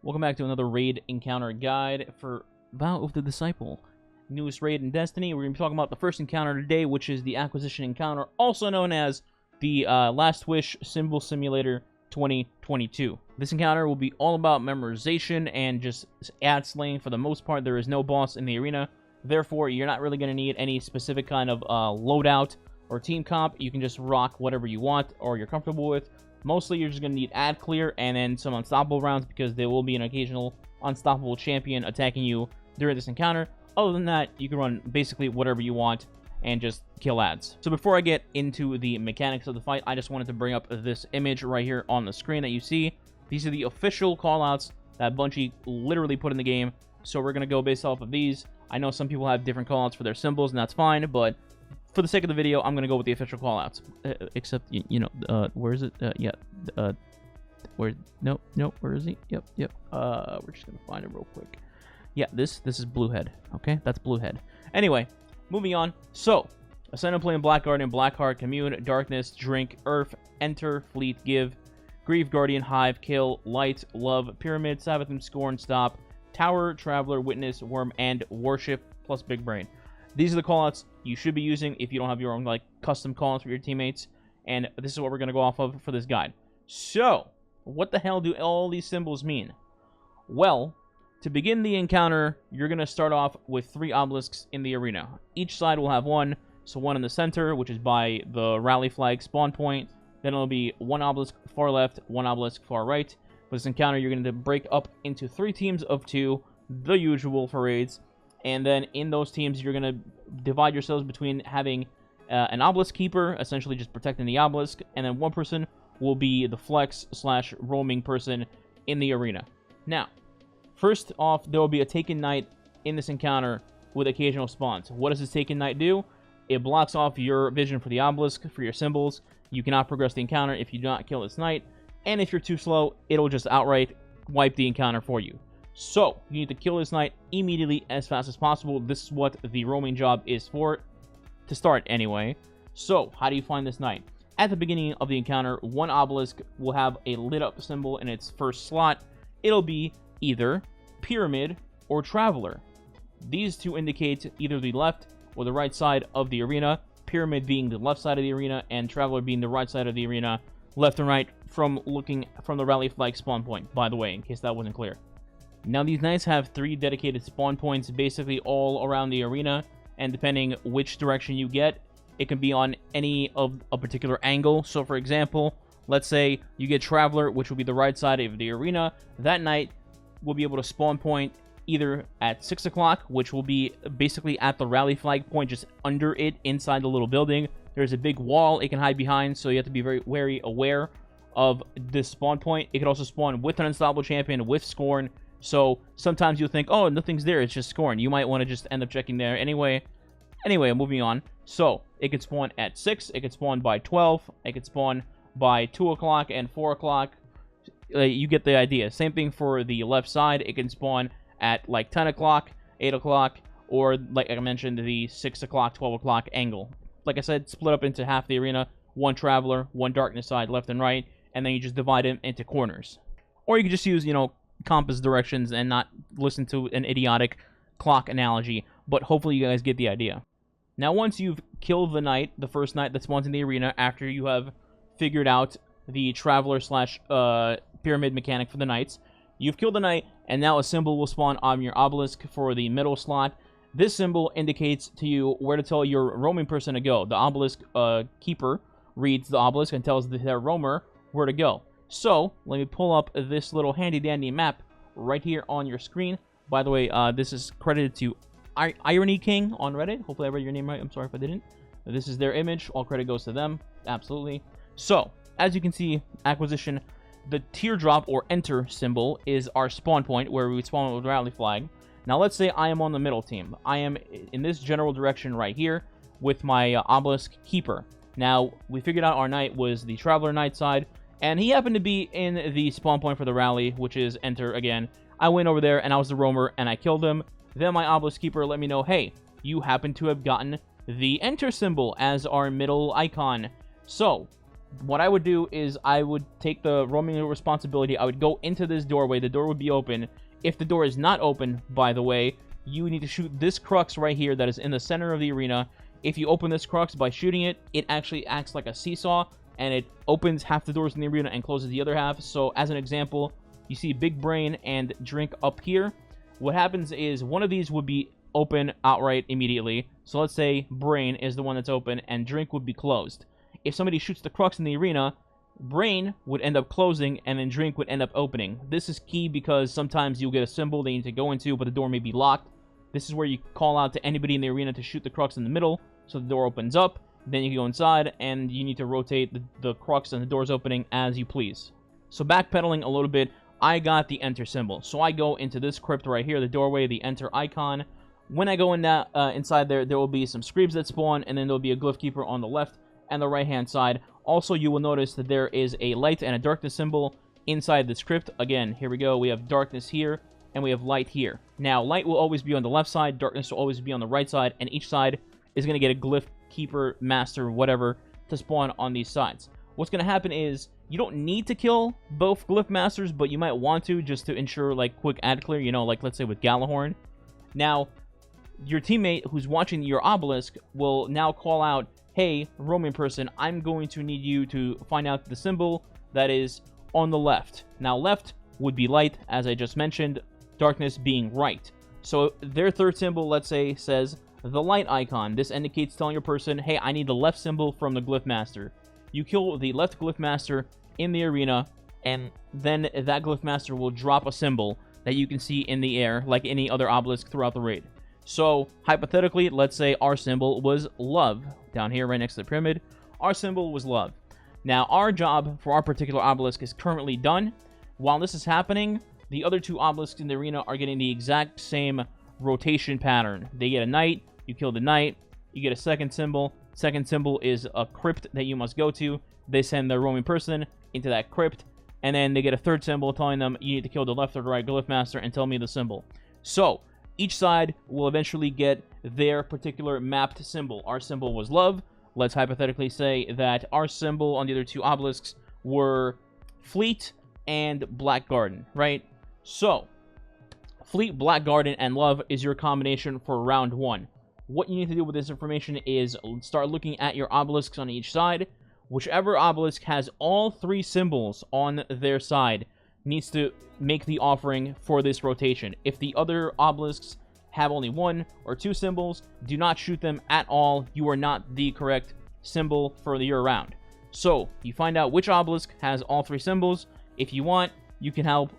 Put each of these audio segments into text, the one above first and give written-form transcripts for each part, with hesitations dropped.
Welcome back to another raid encounter guide for Vow of the Disciple. Newest raid in Destiny. We're going to be talking about the first encounter today, which is the Acquisition Encounter, also known as the Last Wish Symbol Simulator 2022. This encounter will be all about memorization and just ad slaying. For the most part, there is no boss in the arena. Therefore, you're not really going to need any specific kind of loadout or team comp. You can just rock whatever you want or you're comfortable with. Mostly, you're just going to need ad clear and then some unstoppable rounds because there will be an occasional unstoppable champion attacking you during this encounter. Other than that, you can run basically whatever you want and just kill ads. So before I get into the mechanics of the fight, I just wanted to bring up this image right here on the screen that you see. These are the official callouts that Bungie literally put in the game. So we're going to go based off of these. I know some people have different callouts for their symbols, and that's fine, but for the sake of the video, I'm going to go with the official callouts. Except, you know, where is it? Nope, where is he? Yep. We're just going to find it real quick. Yeah, this is Bluehead, okay? That's Bluehead. Anyway, moving on. So, Ascend and Play in Black Guardian, Blackheart, Commune, Darkness, Drink, Earth, Enter, Fleet, Give, Grieve, Guardian, Hive, Kill, Light, Love, Pyramid, Sabbath, Scorn, Stop, Tower, Traveler, Witness, Worm, and Worship, plus Big Brain. These are the callouts you should be using if you don't have your own, like, custom callouts for your teammates. And this is what we're going to go off of for this guide. So, what the hell do all these symbols mean? Well, to begin the encounter, you're going to start off with 3 obelisks in the arena. Each side will have one. So one in the center, which is by the rally flag spawn point. Then it'll be 1 obelisk far left, 1 obelisk far right. For this encounter, you're going to break up into 3 teams of 2, the usual for raids. And then in those teams, you're going to divide yourselves between having an obelisk keeper, essentially just protecting the obelisk, and then one person will be the flex/roaming person in the arena. Now, first off, there will be a Taken Knight in this encounter with occasional spawns. What does this Taken Knight do? It blocks off your vision for the obelisk, for your symbols. You cannot progress the encounter if you do not kill this knight. And if you're too slow, it'll just outright wipe the encounter for you. So, you need to kill this knight immediately as fast as possible. This is what the roaming job is for, to start anyway. So, how do you find this knight? At the beginning of the encounter, 1 obelisk will have a lit up symbol in its first slot. It'll be either Pyramid or Traveler. These 2 indicate either the left or the right side of the arena. Pyramid being the left side of the arena and Traveler being the right side of the arena. Left and right from looking from the rally flag spawn point, by the way, in case that wasn't clear. Now, these knights have 3 dedicated spawn points basically all around the arena, and depending which direction you get, it can be on any of a particular angle. So, for example, let's say you get Traveler, which will be the right side of the arena. That knight will be able to spawn point either at 6 o'clock, which will be basically at the rally flag point, just under it, inside the little building. There's a big wall it can hide behind, so you have to be very aware of this spawn point. It can also spawn with an unstoppable champion, with Scorn. So sometimes you'll think, oh, nothing's there, it's just Scorn. You might want to just end up checking there anyway. Anyway, moving on. So, it can spawn at 6, it can spawn by 12, it can spawn by 2 o'clock and 4 o'clock. You get the idea. Same thing for the left side. It can spawn at like 10 o'clock, 8 o'clock, or like I mentioned, the 6 o'clock, 12 o'clock angle. Like I said, split up into half the arena, 1 Traveler, 1 Darkness side, left and right, and then you just divide them into corners. Or you can just use, you know, compass directions and not listen to an idiotic clock analogy, but hopefully you guys get the idea. Now, once you've killed the knight, the first knight that spawns in the arena, after you have figured out the Traveler/Pyramid mechanic for the knights, you've killed the knight, and now a symbol will spawn on your obelisk for the middle slot. This symbol indicates to you where to tell your roaming person to go. The obelisk keeper reads the obelisk and tells their roamer where to go. So, let me pull up this little handy-dandy map right here on your screen. By the way, this is credited to Irony King on Reddit. Hopefully I read your name right. I'm sorry if I didn't. This is their image. All credit goes to them. Absolutely. So, as you can see, acquisition, the teardrop or enter symbol is our spawn point where we would spawn with the rally flag. Now, let's say I am on the middle team. I am in this general direction right here with my obelisk keeper. Now, we figured out our knight was the Traveler knight side, and he happened to be in the spawn point for the rally, which is enter again. I went over there, and I was the roamer, and I killed him. Then my obelisk keeper let me know, hey, you happen to have gotten the enter symbol as our middle icon. So, what I would do is I would take the roaming responsibility. I would go into this doorway. The door would be open. If the door is not open, by the way, you need to shoot this crux right here that is in the center of the arena. If you open this crux by shooting it, it actually acts like a seesaw, and it opens half the doors in the arena and closes the other half. So as an example, you see Big Brain and Drink up here. What happens is one of these would be open outright immediately. So let's say Brain is the one that's open and Drink would be closed. If somebody shoots the crux in the arena, Brain would end up closing and then Drink would end up opening. This is key because sometimes you'll get a symbol they need to go into, but the door may be locked. This is where you call out to anybody in the arena to shoot the crux in the middle, so the door opens up. Then you can go inside, and you need to rotate the crux and the doors opening as you please. So backpedaling a little bit, I got the enter symbol. So I go into this crypt right here, the doorway, the enter icon. When I go in that, inside there will be some screams that spawn, and then there'll be a glyph keeper on the left and the right-hand side. Also, you will notice that there is a light and a darkness symbol inside this crypt. Again, here we go. We have darkness here, and we have light here. Now, light will always be on the left side, darkness will always be on the right side, and each side is going to get a glyph keeper, master, whatever, to spawn on these sides. What's going to happen is, you don't need to kill both glyph masters, but you might want to, just to ensure, like, quick ad clear, you know, like, let's say with Gallahorn. Now, your teammate who's watching your obelisk will now call out, hey, roaming person, I'm going to need you to find out the symbol that is on the left. Now, left would be light, as I just mentioned, darkness being right. So their third symbol, let's say, says the light icon. This indicates telling your person, hey, I need the left symbol from the glyph master. You kill the left glyph master in the arena, and then that glyph master will drop a symbol that you can see in the air, like any other obelisk throughout the raid. So, hypothetically, let's say our symbol was love. Down here, right next to the pyramid, our symbol was love. Now, our job for our particular obelisk is currently done. While this is happening, the other two obelisks in the arena are getting the exact same rotation pattern. They get a knight, you kill the knight, you get a second symbol. Second symbol is a crypt that you must go to. They send their roaming person into that crypt, and then they get a third symbol telling them you need to kill the left or the right glyph master and tell me the symbol. So, each side will eventually get their particular mapped symbol. Our symbol was love. Let's hypothetically say that our symbol on the other two obelisks were Fleet and Black Garden, right? So, Fleet, Black Garden, and Love is your combination for round 1. What you need to do with this information is start looking at your obelisks on each side. Whichever obelisk has all 3 symbols on their side needs to make the offering for this rotation. If the other obelisks have only 1 or 2 symbols, do not shoot them at all. You are not the correct symbol for your round. So, you find out which obelisk has all 3 symbols. If you want, you can help,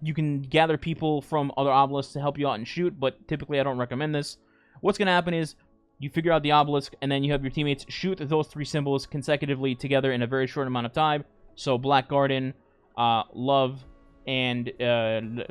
you can gather people from other obelisks to help you out and shoot, but typically I don't recommend this. What's going to happen is, you figure out the obelisk, and then you have your teammates shoot those 3 symbols consecutively together in a very short amount of time. So, Black Garden, Love, and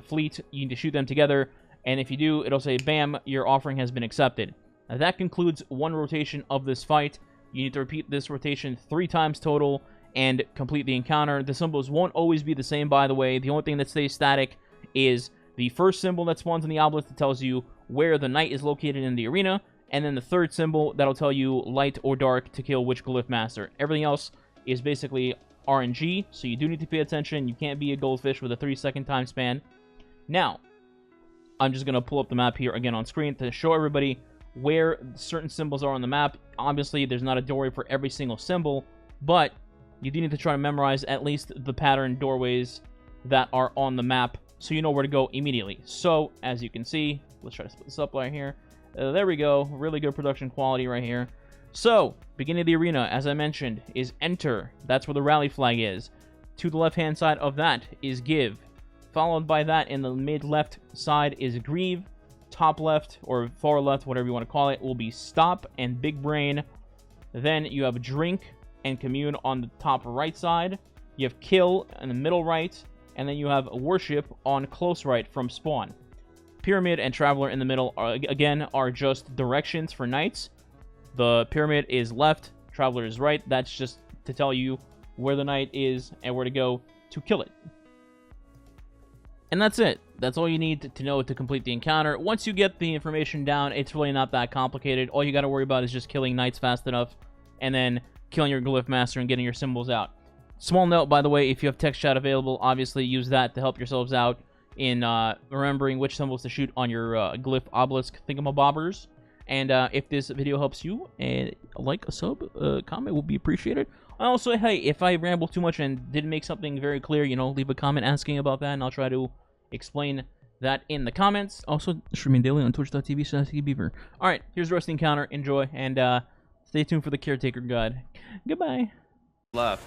Fleet, you need to shoot them together, and if you do, it'll say, bam, your offering has been accepted. Now, that concludes one rotation of this fight. You need to repeat this rotation 3 times total and complete the encounter. The symbols won't always be the same, by the way. The only thing that stays static is the first symbol that spawns in the obelisk that tells you where the knight is located in the arena, and then the third symbol that'll tell you light or dark to kill which glyph master. Everything else is basically RNG, so you do need to pay attention. You can't be a goldfish with a 3-second time span. Now, I'm just going to pull up the map here again on screen to show everybody where certain symbols are on the map. Obviously, there's not a doorway for every single symbol, but you do need to try to memorize at least the pattern doorways that are on the map so you know where to go immediately. So, as you can see, let's try to split this up right here. There we go. Really good production quality right here. So, beginning of the arena, as I mentioned, is enter. That's where the rally flag is. To the left-hand side of that is give. Followed by that in the mid-left side is grieve. Top left, or far left, whatever you want to call it, will be stop and big brain. Then you have drink and commune on the top right side. You have kill in the middle right. And then you have worship on close right from spawn. Pyramid and traveler in the middle, are just directions for knights. The pyramid is left, traveler is right. That's just to tell you where the knight is and where to go to kill it. And that's it. That's all you need to know to complete the encounter. Once you get the information down, it's really not that complicated. All you got to worry about is just killing knights fast enough, and then killing your Glyph Master and getting your symbols out. Small note, by the way, if you have text chat available, obviously use that to help yourselves out in remembering which symbols to shoot on your Glyph Obelisk thingamabobbers. And if this video helps you, a like, a sub, comment will be appreciated. Also, hey, if I ramble too much and didn't make something very clear, you know, leave a comment asking about that, and I'll try to explain that in the comments. Also, streaming daily on twitch.tv/SneakyBeaver. Alright, here's the rest of the encounter. Enjoy, and stay tuned for the Caretaker Guide. Goodbye. Left.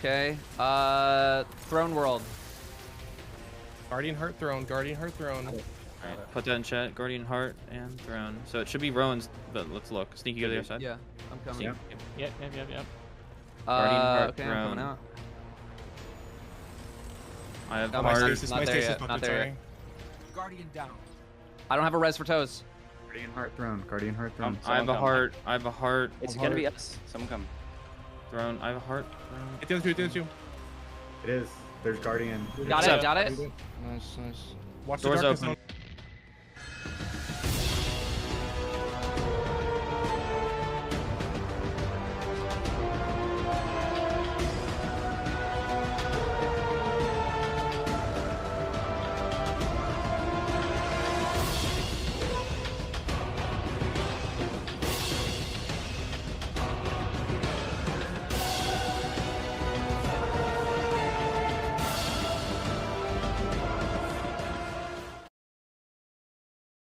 Okay. Throne World. Guardian Heart Throne. Guardian Heart Throne. Alright, put that in chat. Guardian Heart and Throne. So it should be Rowan's, but let's look. Sneaky, go to the other side. Yeah, I'm coming. Yep. Yep. Guardian Heart okay, Throne. I'm coming out. I have Oh, My Heart. stasis, Not my there stasis yet, puppet, not there sorry. yet. Guardian down. I don't have a res for toes. Guardian Heart Throne. Guardian Heart Throne. I have a heart. I have a heart. It's gonna be us. Someone come. Throne. I have a heart. It does you. It is. There's Guardian. Got it, got it. Nice. Watch Doors the darkness open. zone.